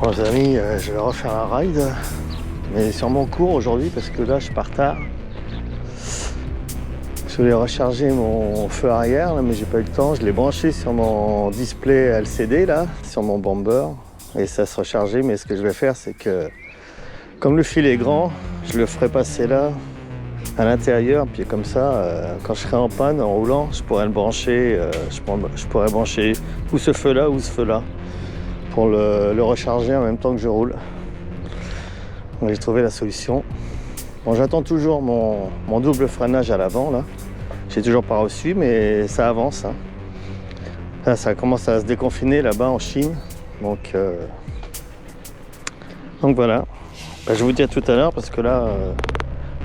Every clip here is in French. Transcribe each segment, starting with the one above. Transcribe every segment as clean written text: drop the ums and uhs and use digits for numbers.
Bon les amis, je vais refaire un ride, mais sûrement court aujourd'hui parce que là je pars tard. Je voulais recharger mon feu arrière là, mais j'ai pas eu le temps. Je l'ai branché sur mon display LCD là, sur mon bumper, et ça se rechargeait. Mais ce que je vais faire, c'est que comme le fil est grand, je le ferai passer là à l'intérieur, puis comme ça, quand je serai en panne en roulant, je pourrais le brancher. Je pourrais brancher ou ce feu là ou ce feu là pour le recharger en même temps que je roule. Donc, j'ai trouvé la solution. Bon, j'attends toujours mon double freinage à l'avant là. J'ai toujours pas reçu, mais ça avance. Hein. Là, ça commence à se déconfiner là-bas en Chine. Donc voilà. Bah, je vous dis à tout à l'heure parce que là,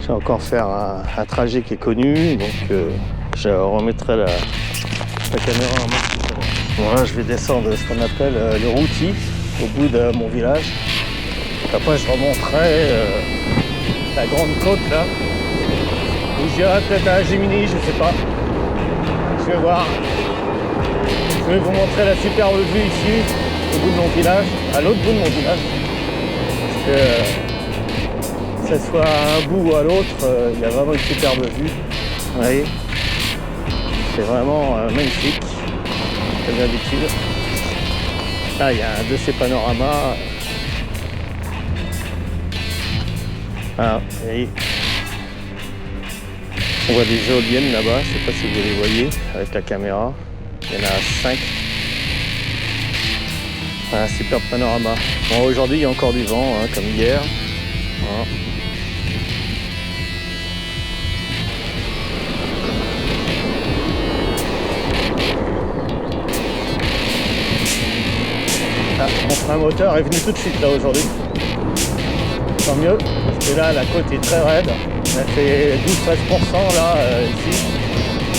je vais encore faire un trajet qui est connu. Donc je remettrai la caméra en mode. Bon, là, je vais descendre ce qu'on appelle le Routy au bout de mon village. Après, je remonterai la grande côte là. Ou j'irai peut-être à Gemini, je sais pas. Je vais voir. Je vais vous montrer la superbe vue ici, au bout de mon village, à l'autre bout de mon village. Parce que ce soit à un bout ou à l'autre, il y a vraiment une superbe vue. Vous voyez, c'est vraiment magnifique, comme d'habitude. Là, il y a un de ces panoramas. Ah, vous voyez. On voit des éoliennes là-bas, je ne sais pas si vous les voyez avec la caméra. Il y en a 5. Un super panorama. Bon, aujourd'hui il y a encore du vent, hein, comme hier. Voilà. Ah, mon frein moteur est venu tout de suite là aujourd'hui. Tant mieux, parce que là la côte est très raide. On a fait 12-13% là ici.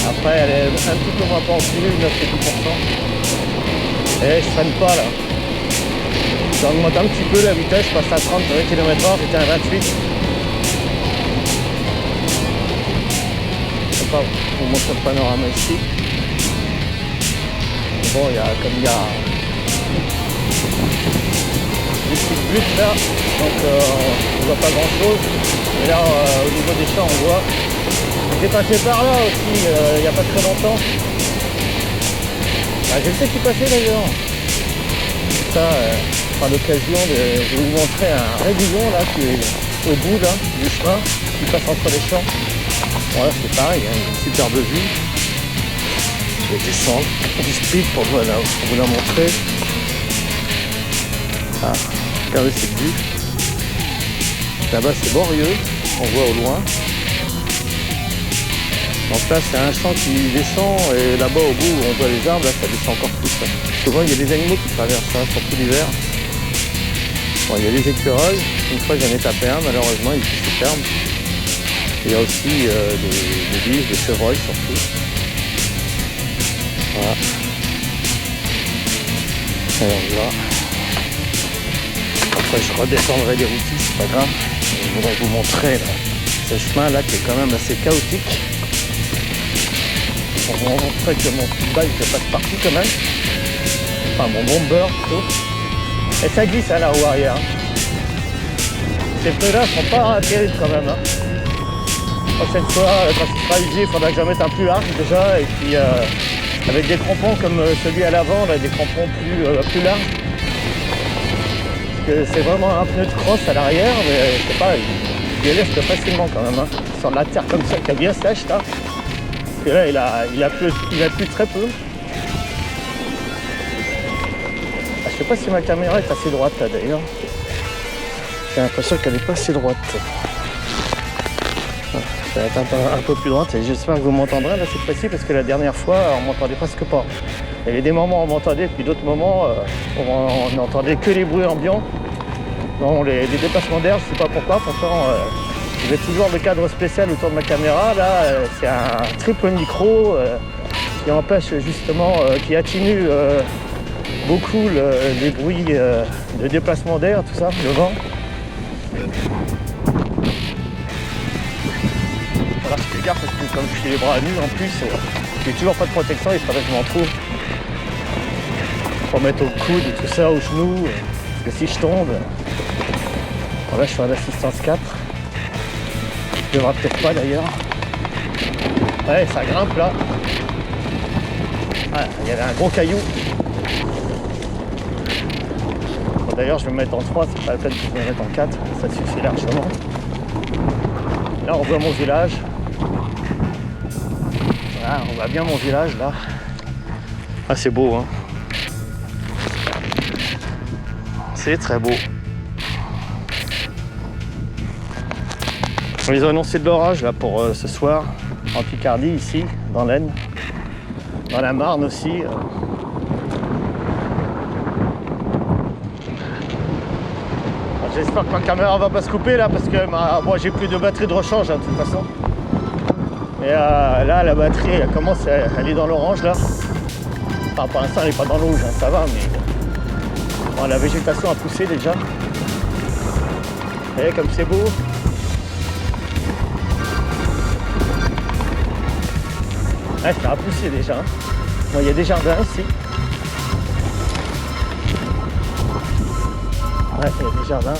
Après elle est un petit peu moins pentue, 9-10%. Et je freine pas là. J'augmente un petit peu la vitesse, je passe à 30 km/h, j'étais à 28. Je sais pas vous montrer le panorama ici. Bon, il y a des petites buttes là, donc on voit pas grand chose. Mais là au niveau des champs on voit. J'ai passé par là aussi il n'y a pas très longtemps. Ah, je sais qui passait d'ailleurs. Ça, par l'occasion de vous montrer un réguillon là qui est au bout là, du chemin, qui passe entre les champs. Voilà, c'est pareil, hein, une superbe vue. Je vais descendre du speed pour vous la montrer. Ah, regardez cette vue. Là-bas c'est Borieux, on voit au loin. Donc là c'est un champ qui descend et là-bas au bout on voit les arbres, là ça descend encore plus. Là. Souvent il y a des animaux qui traversent ça, surtout l'hiver. Bon, il y a des écureuils, une fois j'en ai tapé un, malheureusement il se ferme. Il y a aussi des biches, des chevreuils surtout. Voilà. Alors là. Après je redescendrai les routes, c'est pas grave. Je voudrais vous montrer là, ce chemin là qui est quand même assez chaotique. On va montrer que mon bike passe partout quand même. Enfin mon bomber plutôt. Et ça glisse à la roue arrière. Ces pneus là sont pas terribles quand même. Hein. La prochaine fois, quand il sera usé, il faudra que j'en mette un plus large déjà. Et puis avec des crampons comme celui à l'avant, là, des crampons plus larges. Parce que c'est vraiment un pneu de cross à l'arrière, mais je sais pas, il lève facilement quand même. Hein. Sur de la terre comme ça qui est bien sèche là. Et là, il a plu très peu. Ah, je sais pas si ma caméra est assez droite là d'ailleurs. J'ai l'impression qu'elle est pas assez droite. Ça va être un peu plus droite et j'espère que vous m'entendrez là cette fois-ci parce que la dernière fois on m'entendait presque pas. Il y avait des moments où on m'entendait puis d'autres moments on n'entendait que les bruits ambiants. Bon, les dépassements d'air, je sais pas pourquoi, pourtant j'ai toujours le cadre spécial autour de ma caméra. Là, c'est un triple micro qui empêche justement, qui atténue beaucoup les bruits de déplacement d'air, tout ça, le vent. Voilà, je fais gaffe parce que comme je suis les bras nus en plus, j'ai toujours pas de protection, il faudrait que je m'en trouve. Pour mettre au coude et tout ça, aux genoux. que si je tombe, bon, là je suis à l'assistance 4. Je devrais peut-être pas d'ailleurs. Ouais, ça grimpe là. Ouais, il y avait un gros caillou. Bon, d'ailleurs, je vais me mettre en 3, c'est pas la peine que je me mette en 4, ça suffit largement. Là, on voit mon village. Voilà, on voit bien mon village là. Ah, c'est beau, hein. C'est très beau. Ils ont annoncé de l'orage là pour ce soir en Picardie, ici, dans l'Aisne, dans la Marne aussi. J'espère que ma caméra va pas se couper là parce que moi j'ai plus de batterie de rechange hein, de toute façon. Et là la batterie elle commence, elle est dans l'orange là. Enfin pour l'instant elle est pas dans le rouge, hein, ça va, mais bon, la végétation a poussé déjà. Et comme c'est beau. Ouais, ça a poussé déjà. Hein. Bon, il y a des jardins ici. Ouais, il y a des jardins.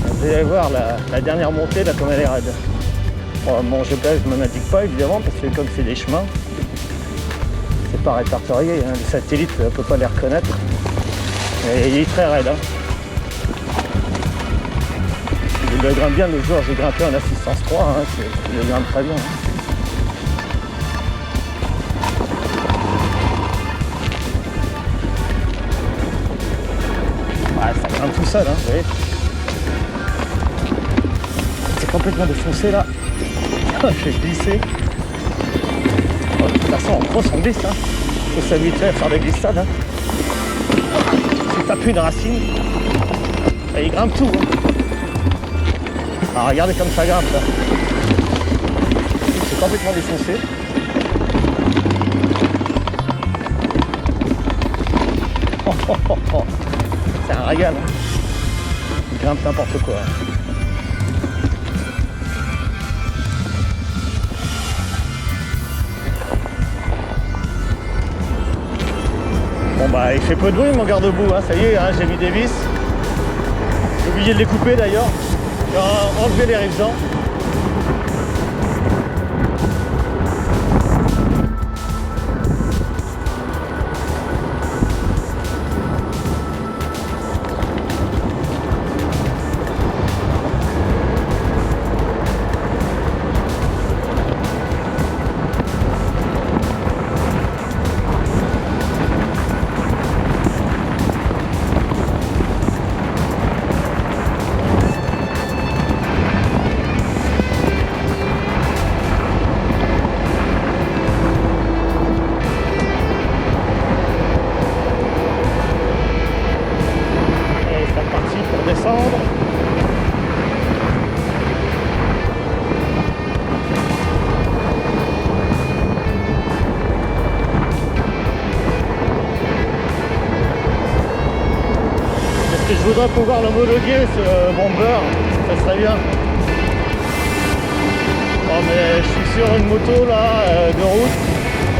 Vous allez voir la dernière montée là comme elle est raide. Bon, mon GPS ne m'indique pas évidemment parce que comme c'est des chemins, c'est pas répertorié. Hein. Le satellite ne peut pas les reconnaître. Et il est très raide. Hein. Il le grimpe bien le jour, j'ai grimpé en assistance 3, hein, il le grimpe très bien. Hein. Ça grimpe tout seul, hein, vous voyez. C'est complètement défoncé là. J'ai glissé. Bon, de toute façon, en cross, on glisse. Hein. Faut s'habituer à faire des glissades. Hein. Tu tapes une racine et il grimpe tout. Hein. Alors regardez comme ça grimpe là. C'est complètement défoncé. C'est un régal. Hein. Il grimpe n'importe quoi. Bon bah il fait peu de bruit mon garde-boue, hein. Ça y est, hein, j'ai mis des vis. J'ai oublié de les couper d'ailleurs. J'ai enlevé les rivesans. Je voudrais pouvoir l'homologuer ce bomber, ça serait bien. Bon mais je suis sur une moto là de route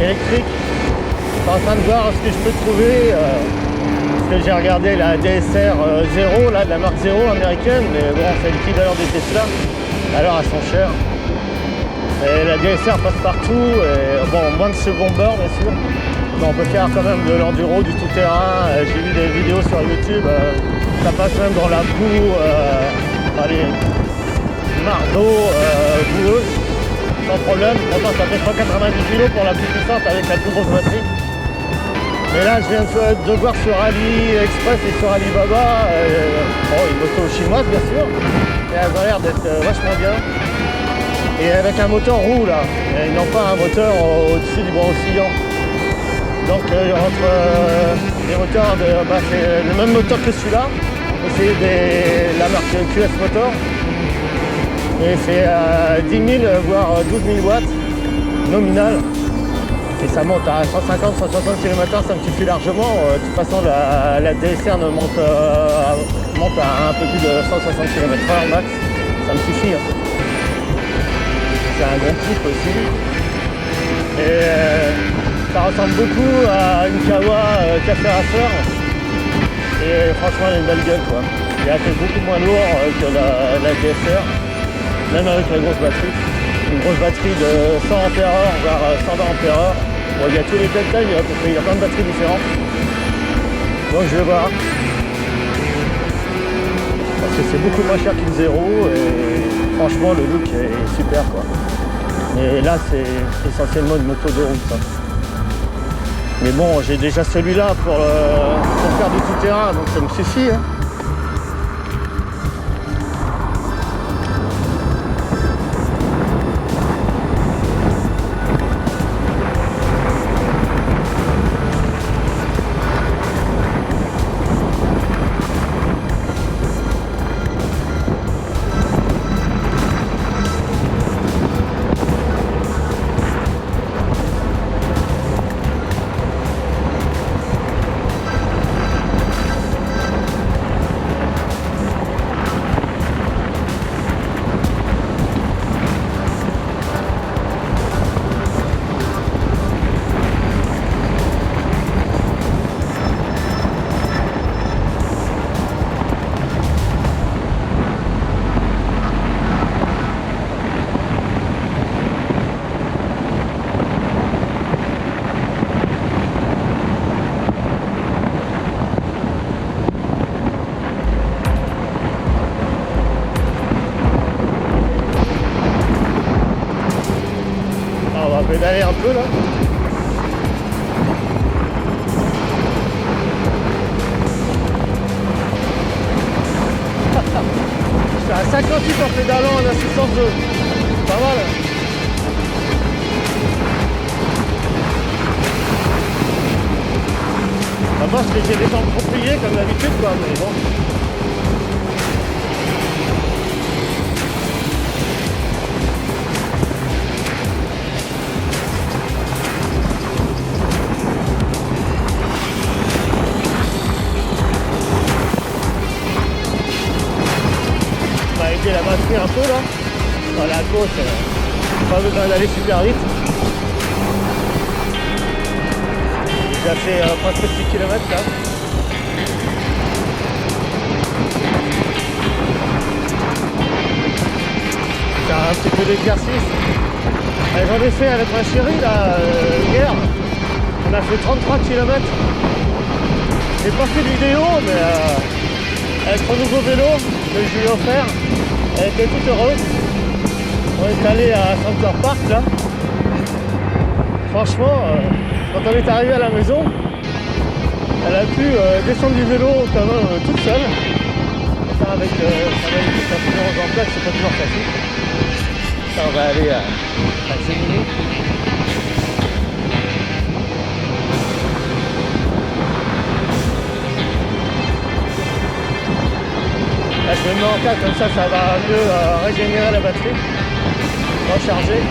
électrique. Je suis en train de voir ce que je peux trouver. Parce que j'ai regardé la DSR 0 là, de la marque 0 américaine, mais bon c'est l'équivalent des Tesla. Alors elles sont chères. Et la DSR passe partout, et bon moins de ce bomber bien sûr. Mais on peut faire quand même de l'enduro, du tout-terrain. J'ai vu des vidéos sur YouTube. Ça passe même dans la boue, dans les mares d'eau boueuses, sans problème. Pourtant ça fait 190 kg pour la plus puissante avec la plus grosse batterie. Mais là je viens de voir sur AliExpress et sur Alibaba, bon une moto chinoise bien sûr, et elles ont l'air d'être vachement bien. Et avec un moteur roue là, et non pas un moteur au-dessus du bras oscillant. Donc entre les moteurs, c'est le même moteur que celui-là, c'est la marque QS Motor. Et c'est 10 000 voire 12 000 watts nominal. Et ça monte à 150-160 km/h, ça me suffit largement. De toute façon la DSR monte à un peu plus de 160 km/h max, ça me suffit. Hein. C'est un gros clip aussi. Et ça ressemble beaucoup à une Kawa Café Racer. Et franchement, elle a une belle gueule quoi. Il a fait beaucoup moins lourd que la DSR, même avec la grosse batterie. Une grosse batterie de 100 ampères-heure, voire 120 ampères-heure. Bon, il y a tous les delta, il y a plein de batteries différentes. Donc je vais voir. Parce que c'est beaucoup moins cher qu'une zéro et franchement le look est super quoi. Mais là c'est essentiellement une moto de route. Hein. Mais bon, j'ai déjà celui-là pour faire du tout-terrain, donc ça me suffit. Hein. Pédaler un peu là. Je suis à 58 en pédalant en assistance de. Pas mal. Moi j'ai des jambes trop pliées comme d'habitude quoi, mais bon. La batterie un peu là dans la côte, pas besoin d'aller super vite. J'ai fait presque 6 km là. C'est un petit peu d'exercice. J'en ai fait avec ma chérie là hier. On a fait 33 km. J'ai pas fait de vidéo mais avec son nouveau vélo que je lui ai offert. Elle était toute heureuse. On est allé à Center Park là. Franchement, quand on est arrivé à la maison, elle a pu descendre du vélo quand même toute seule. Enfin, avec la fulgurance en place, c'est pas toujours facile. Ça, on va aller à Gemini. Là, je me mets en cas comme ça va mieux régénérer la batterie, recharger.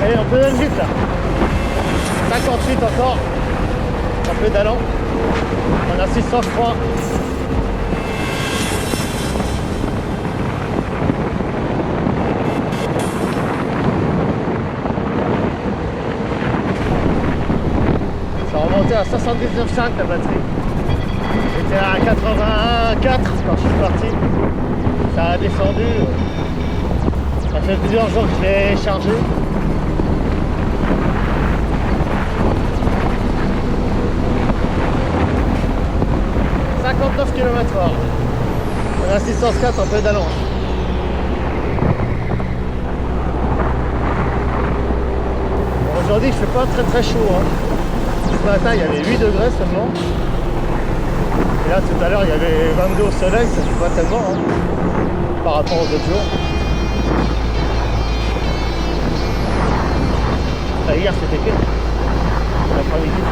Allez, on pédale vite là. 58 encore. En pédalant. On a 600 je crois. Ça remontait à 79,5 la batterie. J'étais à 81,4 quand je suis parti. Ça a descendu. Ça fait plusieurs jours que je l'ai chargé. « 59 km/h. On a 604 en pédalant. Bon, aujourd'hui, il fait pas très chaud. Hein. Ce matin, il y avait 8 degrés seulement. Et là, tout à l'heure, il y avait 22 au soleil. Ça fait pas tellement hein, par rapport aux autres jours. Là, hier, c'était quel l'après-midi.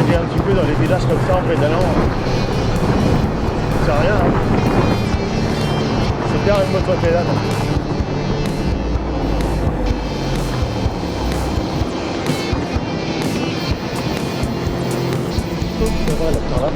Un petit peu dans les villages comme ça en pédalant, c'est rien. Hein. C'est bien une moto pédale. C'est vrai là, par là.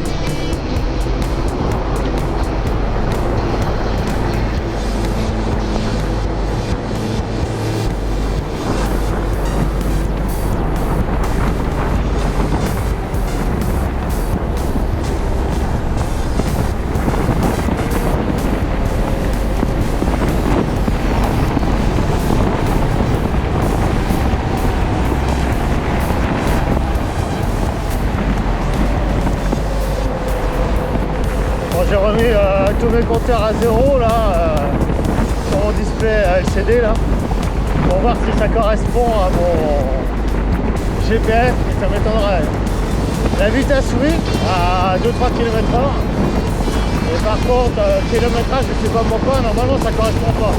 J'ai remis tous mes compteurs à zéro là sur mon display LCD là pour voir si ça correspond à mon GPS et ça m'étonnerait. La vitesse oui à 2-3 km/h et par contre kilométrage je sais pas pourquoi normalement ça correspond pas.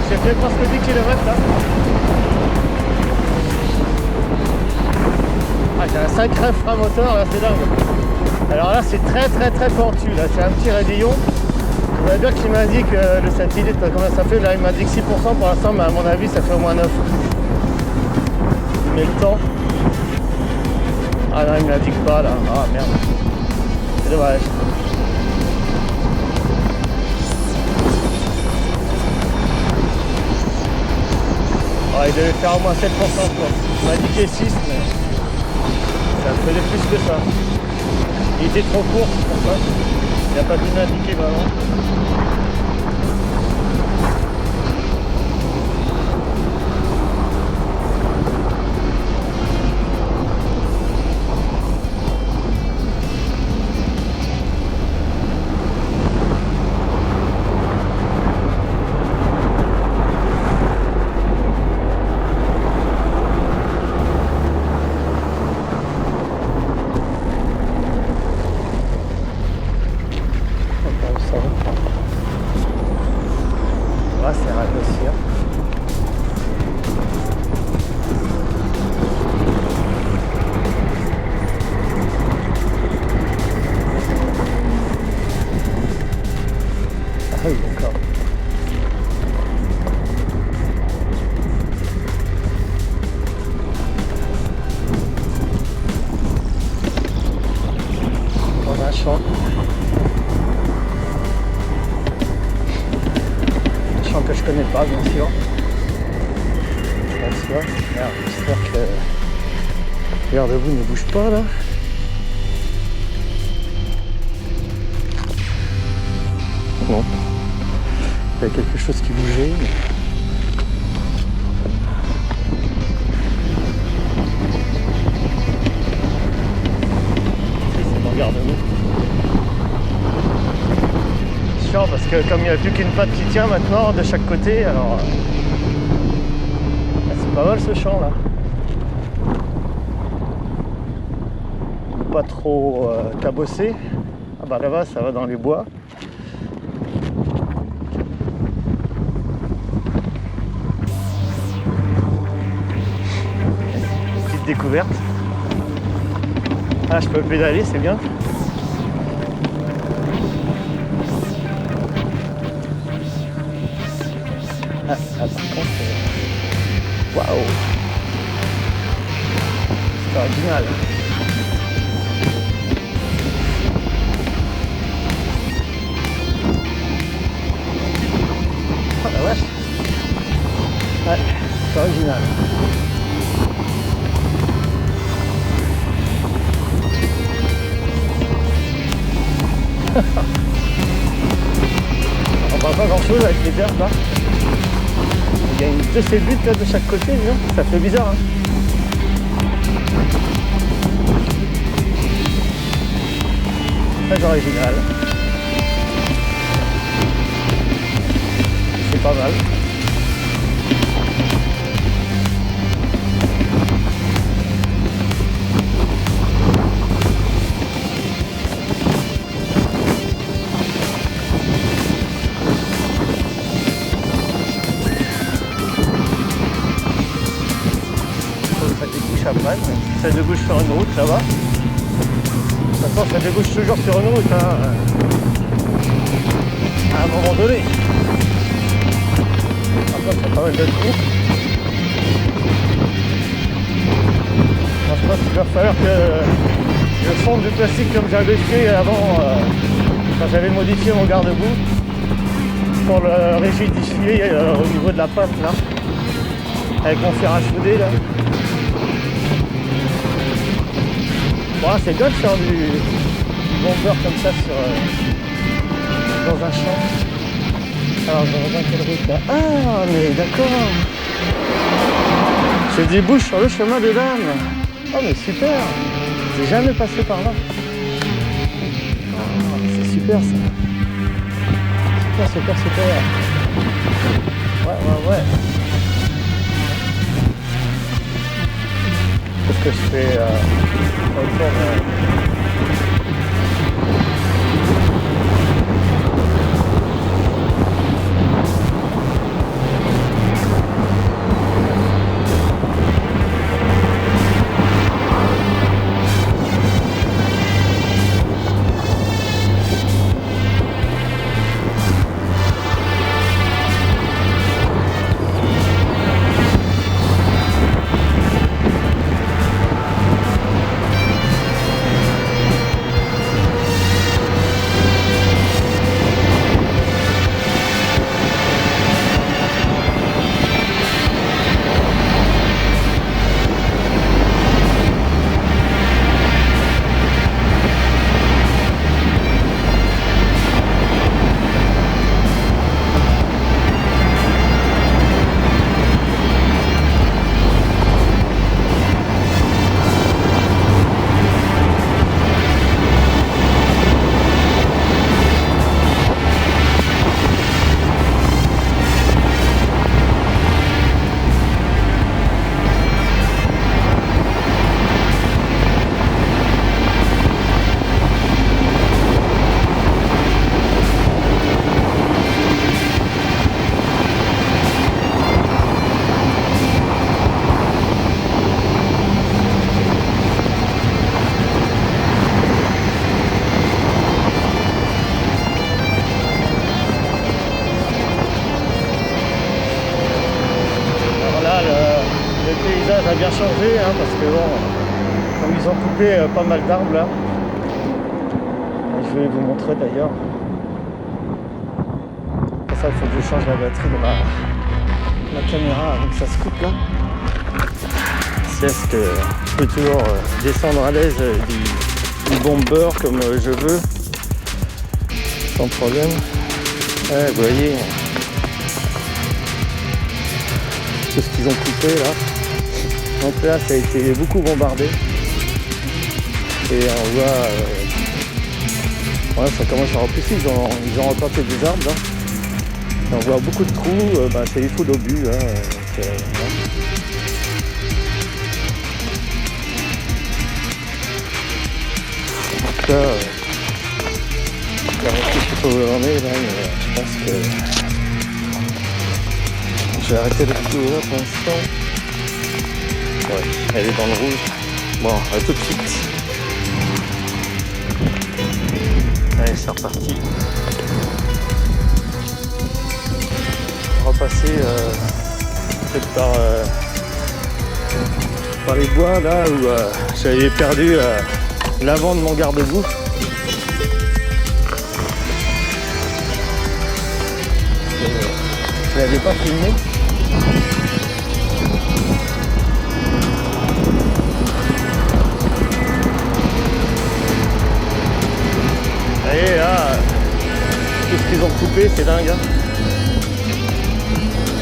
J'ai fait presque 10 km là. Ah, j'ai un sacré frein moteur là, c'est dingue. Alors là c'est très pentu là, c'est un petit raidillon. Je voudrais bien qu'il m'indique le satellite combien ça fait. Là il m'indique 6% pour l'instant, mais à mon avis ça fait au moins 9. Il met le temps. Ah non il me l'indique pas là. Ah merde. C'est dommage. Ah, il devait faire au moins 7% quoi. Il m'a indiqué 6 mais ça faisait plus que ça. Il était trop court pour ça. Il n'a pas pu m'indiquer vraiment. Là, c'est raccourcir. Ah oui, d'accord. On a un champ. Que je connais pas bien sûr. Merde, j'espère que le garde-boue ne bouge pas là. Non. Il y a quelque chose qui bougeait. Mais... c'est mon garde-boue. Parce que comme il n'y a plus qu'une patte qui tient maintenant de chaque côté, alors c'est pas mal ce champ là. pas trop cabossé. Ah bah là-bas ça va dans les bois. Petite découverte. Ah, je peux pédaler, c'est bien. Ah, par contre, waouh, c'est original. Oh la vache. Ouais, c'est original. On voit pas grand chose avec les herbes là. Il y a une de ces buttes là de chaque côté, non? Ça fait bizarre hein. Très original. C'est pas mal. Après, ça débouche sur une route là-bas. De toute façon, ça débouche toujours sur une route hein, à un moment donné. Après, c'est pas mal de trous. Je pense qu'il va falloir que je fonde du plastique comme j'avais fait avant quand j'avais modifié mon garde-boue pour le rigidifier au niveau de la pâte là, avec mon fer à souder là. Bon, c'est bien de faire du bomber comme ça dans un champ. Alors je regarde quelle route là. Ah mais d'accord. Je débouche sur le chemin des dames. Oh mais super. J'ai jamais passé par là. Oh, c'est super ça. Super. Ouais. Qu'est-ce que je fais autour a bien changé hein, parce que bon, comme ils ont coupé pas mal d'arbres là, je vais vous montrer d'ailleurs. Pour ça il faut que je change la batterie de ma caméra avant que ça se coupe là. C'est ce que je peux toujours descendre à l'aise du bomber comme je veux sans problème. Ouais, vous voyez tout ce qu'ils ont coupé là. Donc là ça a été beaucoup bombardé et on voit ça commence à repousser, ils ont replanté des arbres là. Et on voit beaucoup de trous, c'est les fous d'obus hein, tout cas, je sais pas où on est là, mais je pense que je vais arrêter la vidéo là pour l'instant. Ouais, elle est dans le rouge. Bon, à tout de suite. Allez, c'est reparti. On va passer peut-être par les bois là où j'avais perdu l'avant de mon garde-boue. Je l'avais pas filmé. Et là, tout ce qu'ils ont coupé, c'est dingue. Hein.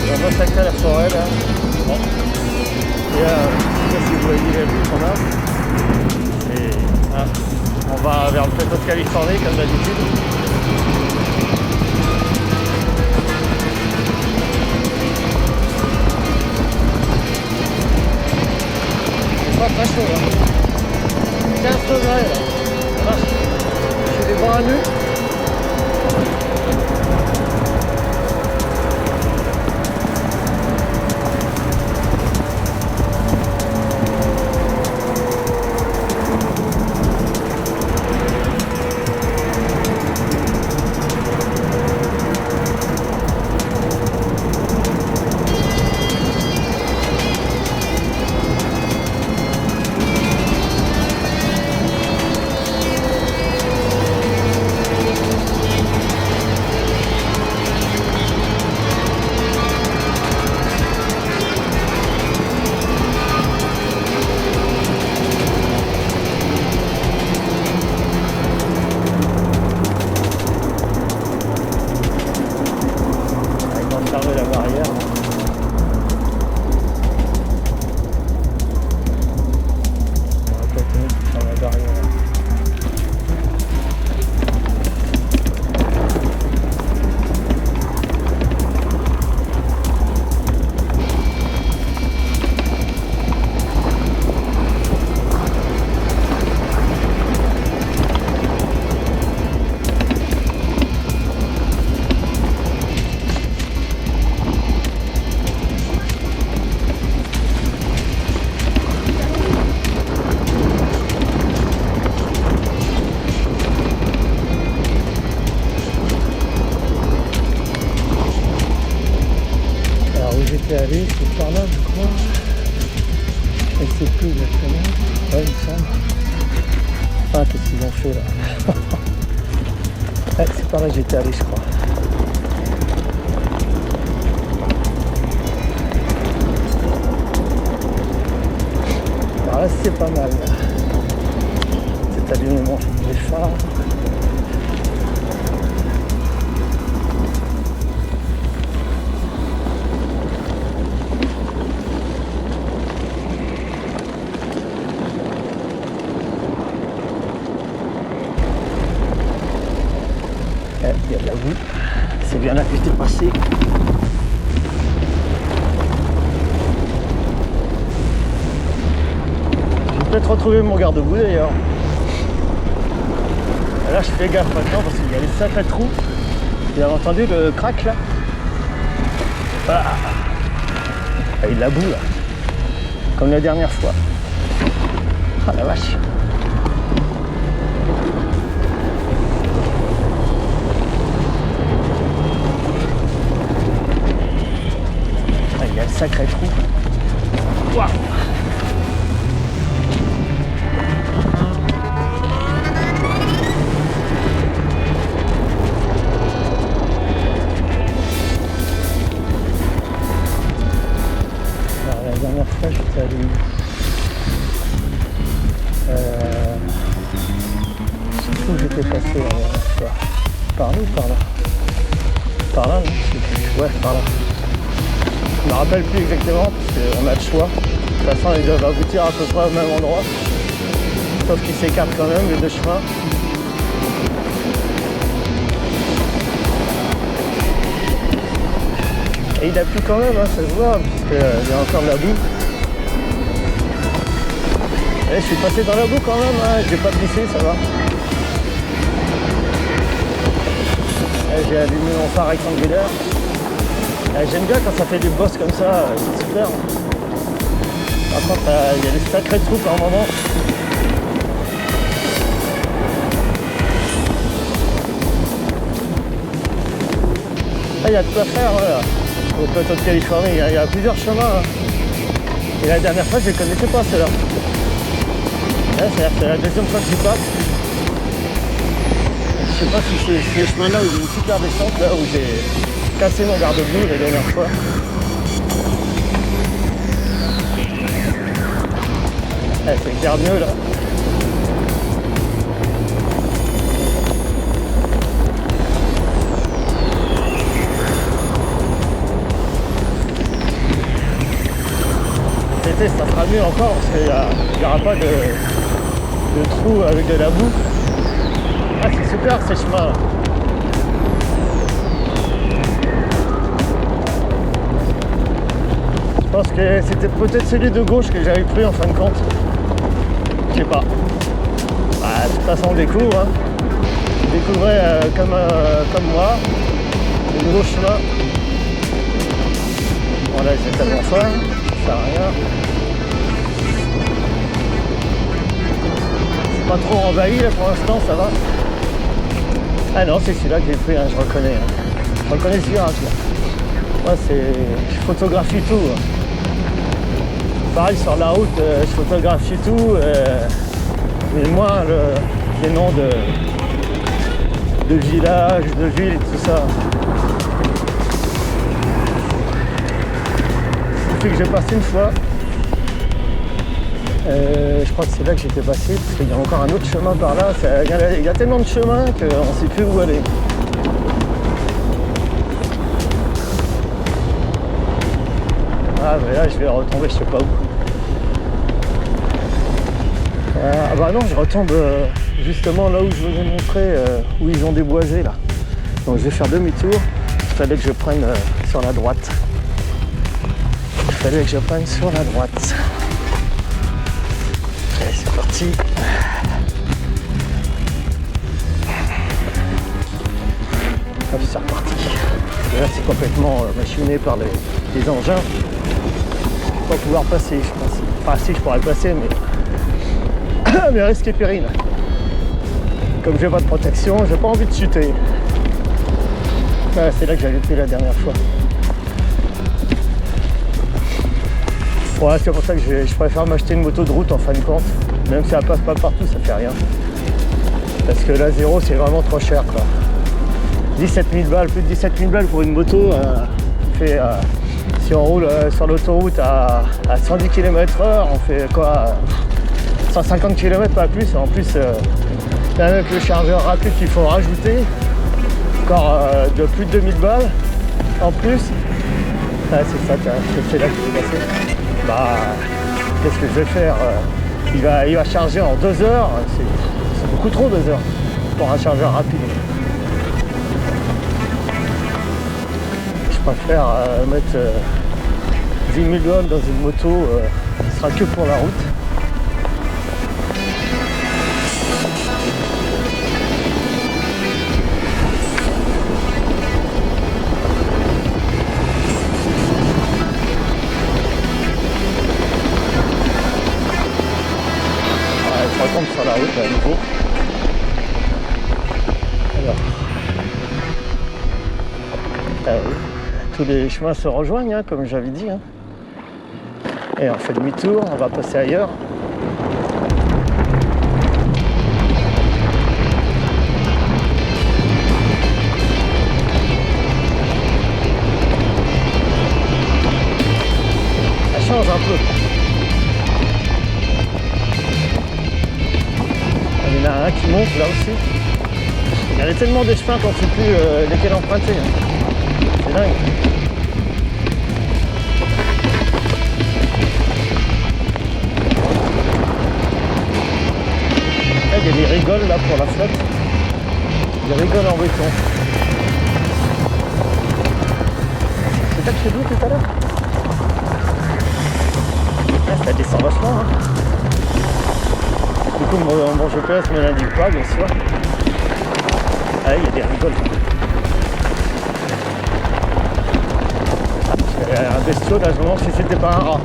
Ils ont massacré la forêt là. Bon. Et je sais pas si vous voyez la vue qu'on a. On va vers le plateau de Californie comme d'habitude. C'est pas très chaud là. 15 degrés là. Ça marche. Je fais des bras nus. Allé, c'est par là, je crois. Je ne sais plus exactement. Ouais, il me semble. Ah, qu'est-ce qu'ils ont fait là? Ouais, c'est par là que j'étais allé, je crois. Alors là, c'est pas mal. C'est allumé les phares. Il y a de la boue, c'est bien là que j'étais passé. J'ai peut-être retrouvé mon garde-boue d'ailleurs. Là je fais gaffe maintenant parce qu'il y a des sacrés trous. Vous avez entendu le crack là? Ah, il y a de la boue là, comme la dernière fois. Ah la vache. Il y a un sacré trou. Waouh! Alors la dernière fois j'étais allé je sais plus où j'étais passé la dernière fois. Par là ou par là? Par là, non? Je sais plus. Ouais, par là. Je me rappelle plus exactement parce qu'on a le choix. De toute façon, ils doivent aboutir à peu près au même endroit. Sauf qu'ils s'écartent quand même, les deux chemins. Et il a plu quand même, hein, ça se voit, parce qu'il y a encore de la boue. Et je suis passé dans la boue quand même, hein, je vais pas glisser, ça va. J'ai allumé mon phare rectangulaire. J'aime bien quand ça fait des bosses comme ça, c'est super. Par contre, il y a des sacrés trous par moment. Il y a de quoi faire là. Au plateau de Californie, il y a plusieurs chemins. Hein. Et la dernière fois, je ne les connaissais pas ceux-là. C'est la deuxième fois que j'y passe. Je sais pas si c'est ce chemin-là où j'ai une super descente, là où j'ai cassé mon garde-boue la dernière fois. C'est hyper mieux là. L'été ça sera mieux encore parce qu'il n'y aura pas de trou avec de la boue. Ah c'est super ces chemins là. Je pense que c'était peut-être celui de gauche que j'avais pris en fin de compte. Je sais pas. Bah, de toute façon on découvre. Hein. Découvrez comme moi le nouveau chemin. Bon là c'est tellement fort, ça sert à rien. C'est pas trop envahi là pour l'instant, ça va. Ah non c'est celui-là que j'ai pris, hein, je reconnais. Hein. Je reconnais ce virage là. Moi je photographie tout. Hein. Pareil sur la route, je photographie tout, mais moins les noms de villages, de villes, tout ça. Depuis que j'ai passé une fois, je crois que c'est là que j'étais passé, parce qu'il y a encore un autre chemin par là. Il y a tellement de chemins qu'on ne sait plus où aller. Ah mais là je vais retomber je sais pas où. Ah bah non je retombe justement là où je vous ai montré où ils ont déboisé là. Donc je vais faire demi-tour. Il fallait que je prenne sur la droite. Allez c'est parti. Hop c'est reparti. Et là c'est complètement machiné par les engins. Pas pouvoir passer je pense. Enfin si je pourrais passer mais risque et péril. Comme j'ai pas de protection, j'ai pas envie de chuter. Ah, c'est là que j'avais pris la dernière fois. Ouais, c'est pour ça que je préfère m'acheter une moto de route en fin de compte. Même si elle passe pas partout, ça fait rien. Parce que la zéro c'est vraiment trop cher quoi. 17 000 balles, plus de 17 000 balles pour une moto, fait, si on roule sur l'autoroute à 110 km/h, on fait quoi 150 km pas plus, en plus avec le chargeur rapide qu'il faut rajouter, encore de plus de 2000 balles en plus. Ah, c'est ça, c'est là que je vais passer. Bah, qu'est-ce que je vais faire il va charger en 2 heures, c'est beaucoup trop 2 heures pour un chargeur rapide. Je préfère mettre 10 000 balles dans une moto qui sera que pour la route. Je retombe sur la route à nouveau. Alors, oui. Tous les chemins se rejoignent, hein, comme j'avais dit. Hein. Et on fait demi-tour, on va passer ailleurs. Ça change un peu. Il y en a un qui monte là aussi. Il y avait tellement de chemins qu'on ne sait plus lesquels emprunter. Hein. C'est dingue. Là, il y a des rigoles là pour la flotte. Des rigoles en béton. C'est ça que j'ai vu tout à l'heure. Ça descend vachement. Hein. Du coup, mon GPS me l'indique pas, bien sûr. Ah, il y a des rigoles. Il y a un bestiau là, je me demande si c'était pas un rat.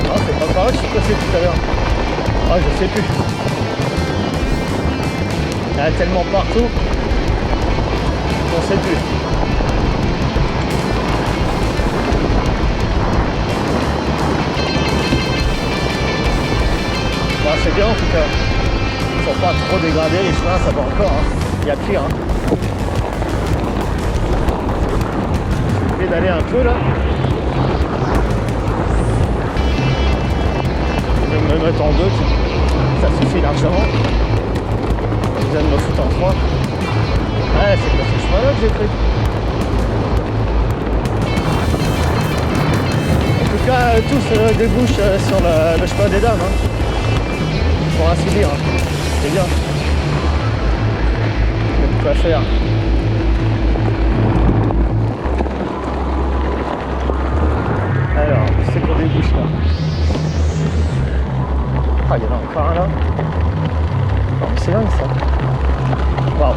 Non, c'est pas par là que je suis passé tout à l'heure. Ah, je sais plus. Il y en a tellement partout qu'on sait plus. Bah, c'est bien en tout cas. Ils sont pas trop dégradés les chemins, ça va encore. Hein. Il y a pire. Hein. Je vais d'aller un peu là. Je vais me mettre en deux. Ça suffit largement. Je viens de me foutre en trois. Ouais, c'est pas ce chemin-là que j'ai pris. En tout cas, tous débouchent sur le chemin des dames. Hein. Pour ainsi dire, hein. C'est bien. Il y a tout à faire. Alors, c'est qu'on débouche là. Ah, il y en a encore un là. Oh, c'est dingue ça. Waouh.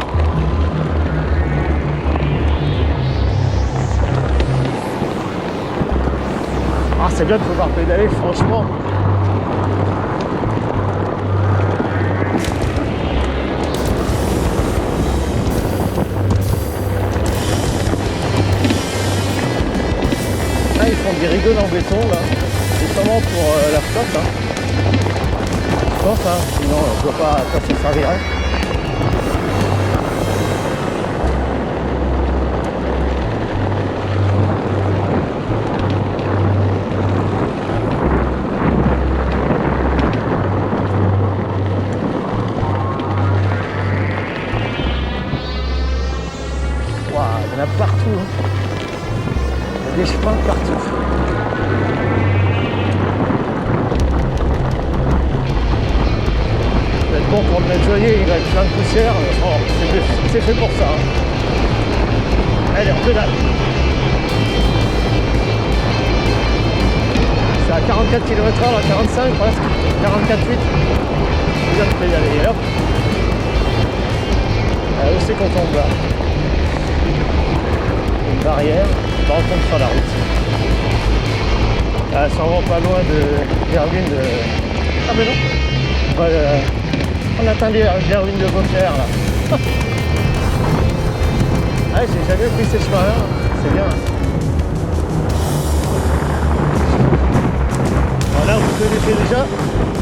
Ah, c'est bien de pouvoir pédaler, franchement. Là, ils font des rigoles en béton, là. C'est sûrement pour la flotte, hein. Je pense, hein. Sinon, on ne voit pas à quoi ça servirait. Waouh, il y en a partout, hein. Il y a des chemins partout. Ça va être bon pour le nettoyer, il va être plein de poussière. Oh, c'est fait pour ça. Hein. Allez, on pédale. C'est à 44 km/h, à 45 presque. 44,8. Je viens de pédaler. Et hop. Où c'est qu'on tombe là? Une barrière. On tombe sur la route. Ah, sûrement pas loin de l'Hermine de... Ah mais non, on atteint l'Hermine de Beaucaire là. Ah, j'ai jamais pris ces chemins là, c'est bien. Voilà, vous connaissez déjà,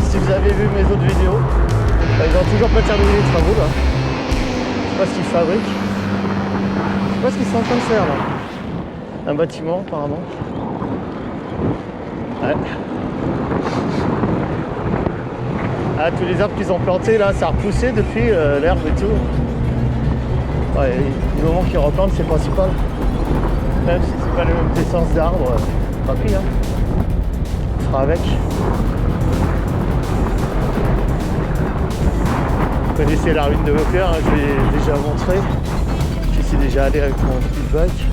si vous avez vu mes autres vidéos. Ils n'ont toujours pas terminé les travaux là. Je sais pas ce qu'ils fabriquent. Je sais pas ce qu'ils sont en train de faire là. Un bâtiment apparemment. Ouais. Ah, tous les arbres qu'ils ont plantés là, ça a repoussé depuis l'herbe et tout. Ouais, du moment qu'ils replantent, c'est principal. Même si c'est pas la même essence d'arbres, tant pis, hein. On fera avec. Vous connaissez la ruine de Beaucaire, hein, je l'ai déjà montré. J'y suis déjà allé avec mon speedbike.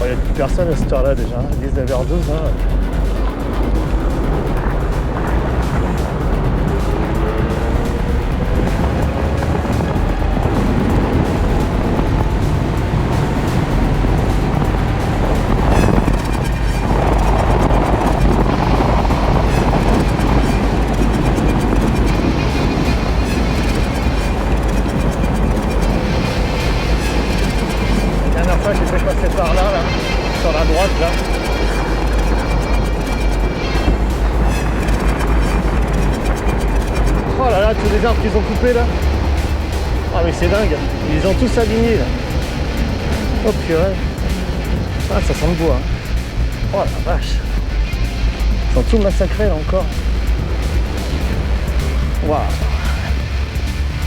Il n'y a plus personne à cette heure-là déjà, 19h12. Hein. La dernière fois, j'étais passé par là, sur la droite là. Oh là là, tous les arbres qu'ils ont coupés là. Ah mais c'est dingue, ils ont tous alignés là. Oh purée. Ah, ça sent le bois. Hein. Oh la vache. Ils ont tout massacré là encore. Waouh.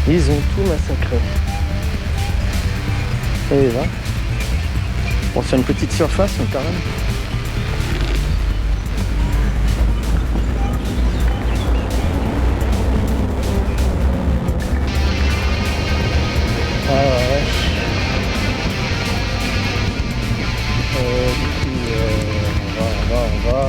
Ils ont tout massacré. Et là. Bon, c'est une petite surface, mais quand même. Ah ouais. on va.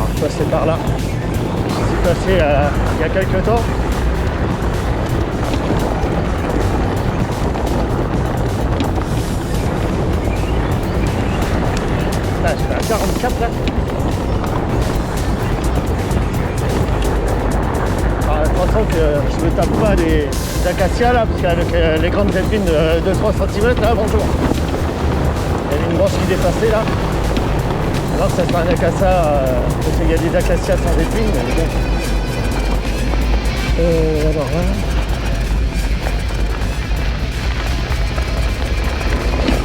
Je suis passé par là. Je suis passé il y a quelques temps. Là, je suis à 44 là. Alors, attention que je me tape pas des acacias là, parce qu'avec les grandes épines de 3 cm là, bonjour. Il y avait une branche qui dépassait là. Alors ça c'est un acacia, parce qu'il y a des acacias sans épines, mais bon. Alors voilà.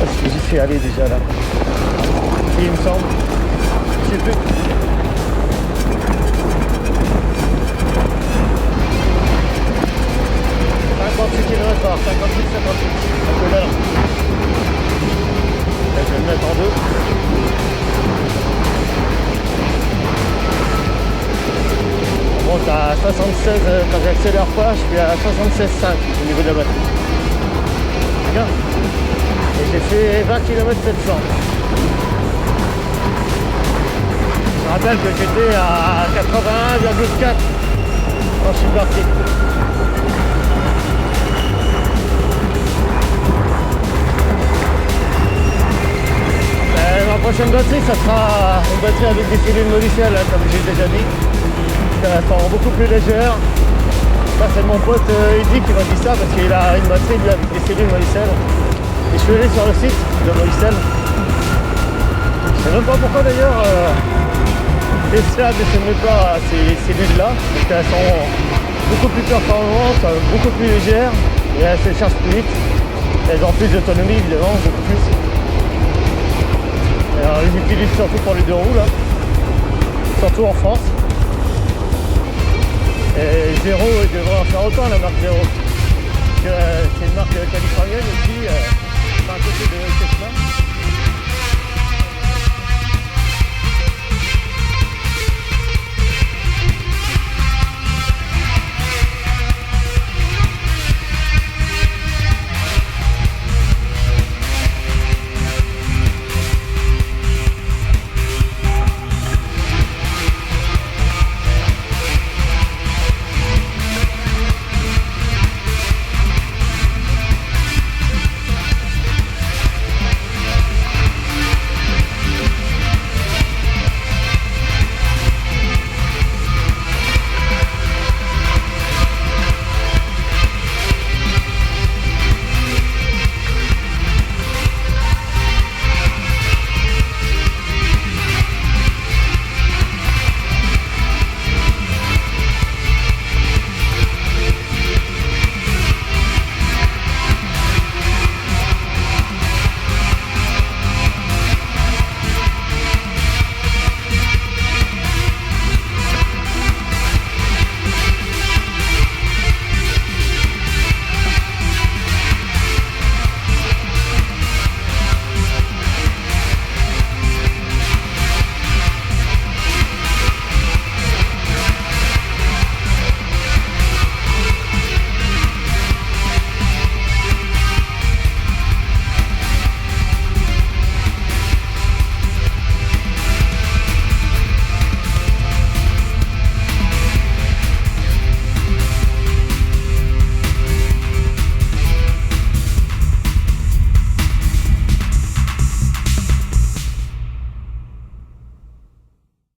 Est-ce que j'y suis allé déjà là? Si, il me semble. Je sais plus. km/h, 58, 58. Un peu là. Là, je vais le mettre en deux. On monte à 76, quand j'accélère pas, je suis à 76,5 au niveau de la batterie. Regarde. Et j'ai fait 20 km 700. Je rappelle que j'étais à 81,4 quand je suis parti. Ma prochaine batterie, ça sera une batterie avec des cellules Molicel, comme j'ai déjà dit. Elles sont beaucoup plus légères. Ça, c'est mon pote Eddy qui m'a dit ça parce qu'il a une batterie lui, avec des cellules Molicel. Et je suis allé sur le site de Molicel. Je sais même pas pourquoi d'ailleurs Tesla ne distribue pas ces cellules-là, parce qu'elles sont beaucoup plus performantes, beaucoup plus légères et elles se chargent plus vite. Elles ont plus d'autonomie évidemment, beaucoup plus. Alors, ils utilisent surtout pour les deux roues là, surtout en France. Et Zéro, il devrait en faire autant la marque Zéro. C'est une marque californienne aussi, à côté de Tesla.